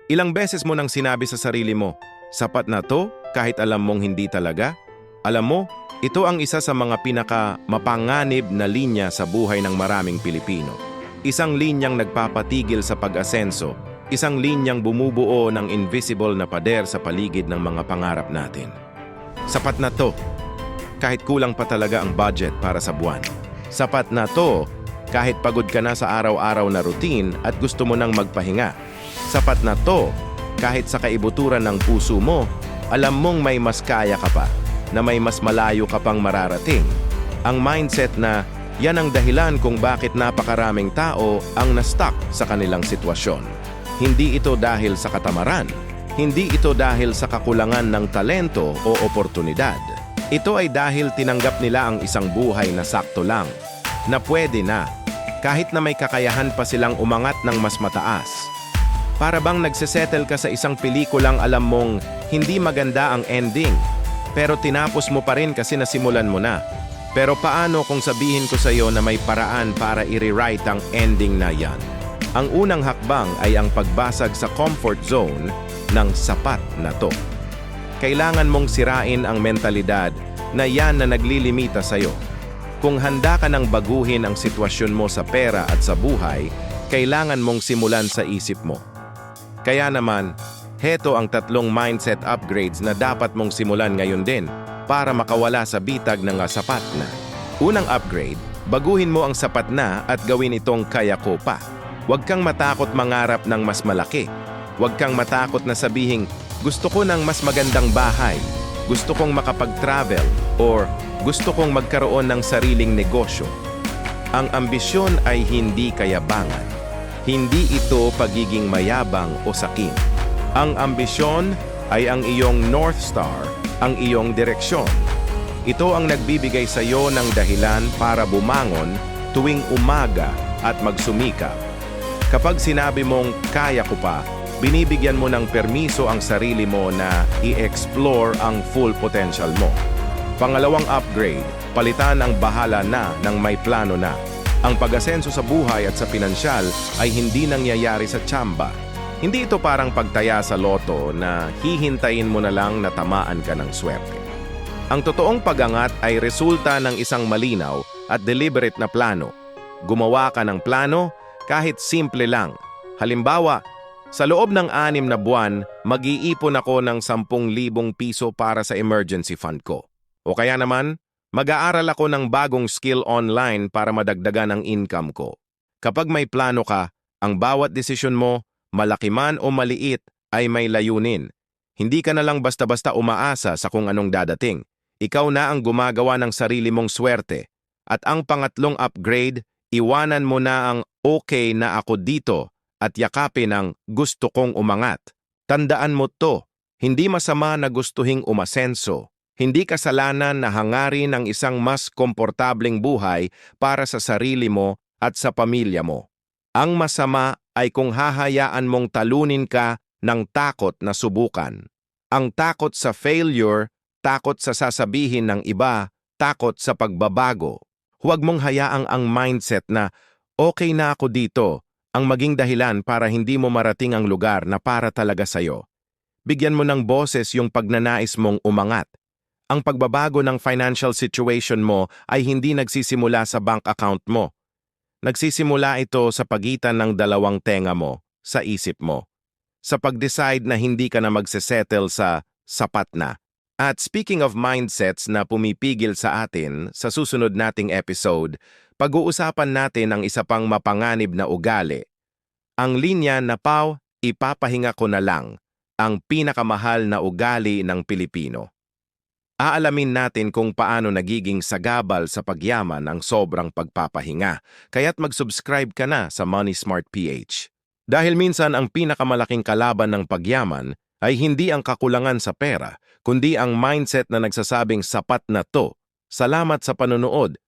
Ilang beses mo nang sinabi sa sarili mo, sapat na to kahit alam mong hindi talaga? Alam mo, ito ang isa sa mga pinaka-mapanganib na linya sa buhay ng maraming Pilipino. Isang linyang nagpapatigil sa pag-asenso, isang linyang bumubuo ng invisible na pader sa paligid ng mga pangarap natin. Sapat na to, kahit kulang pa talaga ang budget para sa buwan. Sapat na to, kahit pagod ka na sa araw-araw na routine at gusto mo nang magpahinga. Sapat na to, kahit sa kaibuturan ng puso mo, alam mong may mas kaya ka pa, na may mas malayo ka pang mararating. Ang mindset na yan ang dahilan kung bakit napakaraming tao ang na-stuck sa kanilang sitwasyon. Hindi ito dahil sa katamaran, hindi ito dahil sa kakulangan ng talento o oportunidad. Ito ay dahil tinanggap nila ang isang buhay na sakto lang, na pwede na, kahit na may kakayahan pa silang umangat ng mas mataas. Para bang nagsesettle ka sa isang pelikulang alam mong hindi maganda ang ending, pero tinapos mo pa rin kasi nasimulan mo na. Pero paano kung sabihin ko sa iyo na may paraan para i-rewrite ang ending na yan? Ang unang hakbang ay ang pagbasag sa comfort zone ng sapat na to. Kailangan mong sirain ang mentalidad na yan na naglilimita sa iyo. Kung handa ka nang baguhin ang sitwasyon mo sa pera at sa buhay, kailangan mong simulan sa isip mo. Kaya naman, heto ang 3 mindset upgrades na dapat mong simulan ngayon din para makawala sa bitag ng sapat na. Unang upgrade, baguhin mo ang sapat na at gawin itong kaya ko pa. Huwag kang matakot mangarap ng mas malaki. Huwag kang matakot na sabihing, gusto ko ng mas magandang bahay, gusto kong makapag-travel, or gusto kong magkaroon ng sariling negosyo. Ang ambisyon ay hindi kayabangan. Hindi ito pagiging mayabang o sakim. Ang ambisyon ay ang iyong North Star, ang iyong direksyon. Ito ang nagbibigay sa iyo ng dahilan para bumangon tuwing umaga at magsumikap. Kapag sinabi mong kaya ko pa, binibigyan mo ng permiso ang sarili mo na i-explore ang full potential mo. Pangalawang upgrade, palitan ang bahala na ng may plano na. Ang pag-asenso sa buhay at sa pinansyal ay hindi nangyayari sa tsamba. Hindi ito parang pagtaya sa loto na hihintayin mo na lang na tamaan ka ng swerte. Ang totoong pag-angat ay resulta ng isang malinaw at deliberate na plano. Gumawa ka ng plano kahit simple lang. Halimbawa, sa loob ng 6 na buwan, mag-iipon ako ng 10,000 piso para sa emergency fund ko. O kaya naman, mag-aaral ako ng bagong skill online para madagdagan ang income ko. Kapag may plano ka, ang bawat desisyon mo, malaki man o maliit, ay may layunin. Hindi ka na lang basta-basta umaasa sa kung anong dadating. Ikaw na ang gumagawa ng sarili mong swerte. At ang pangatlong upgrade, iwanan mo na ang okay na ako dito at yakapin ang gusto kong umangat. Tandaan mo to, hindi masama na gustuhing umasenso. Hindi kasalanan na hangarin ang isang mas komportableng buhay para sa sarili mo at sa pamilya mo. Ang masama ay kung hahayaan mong talunin ka ng takot na subukan. Ang takot sa failure, takot sa sasabihin ng iba, takot sa pagbabago. Huwag mong hayaang ang mindset na okay na ako dito ang maging dahilan para hindi mo marating ang lugar na para talaga sa'yo. Bigyan mo ng boses yung pagnanais mong umangat. Ang pagbabago ng financial situation mo ay hindi nagsisimula sa bank account mo. Nagsisimula ito sa pagitan ng 2 tenga mo, sa isip mo. Sa pag-decide na hindi ka na magsesettle sa sapat na. At speaking of mindsets na pumipigil sa atin, sa susunod nating episode, pag-uusapan natin ang isa pang mapanganib na ugali. Ang linya na ipapahinga ko na lang, ang pinakamahal na ugali ng Pilipino. Aalamin natin kung paano nagiging sagabal sa pagyaman ang sobrang pagpapahinga, kaya't mag-subscribe ka na sa Money Smart PH. Dahil minsan ang pinakamalaking kalaban ng pagyaman ay hindi ang kakulangan sa pera, kundi ang mindset na nagsasabing sapat na to. Salamat sa panonood.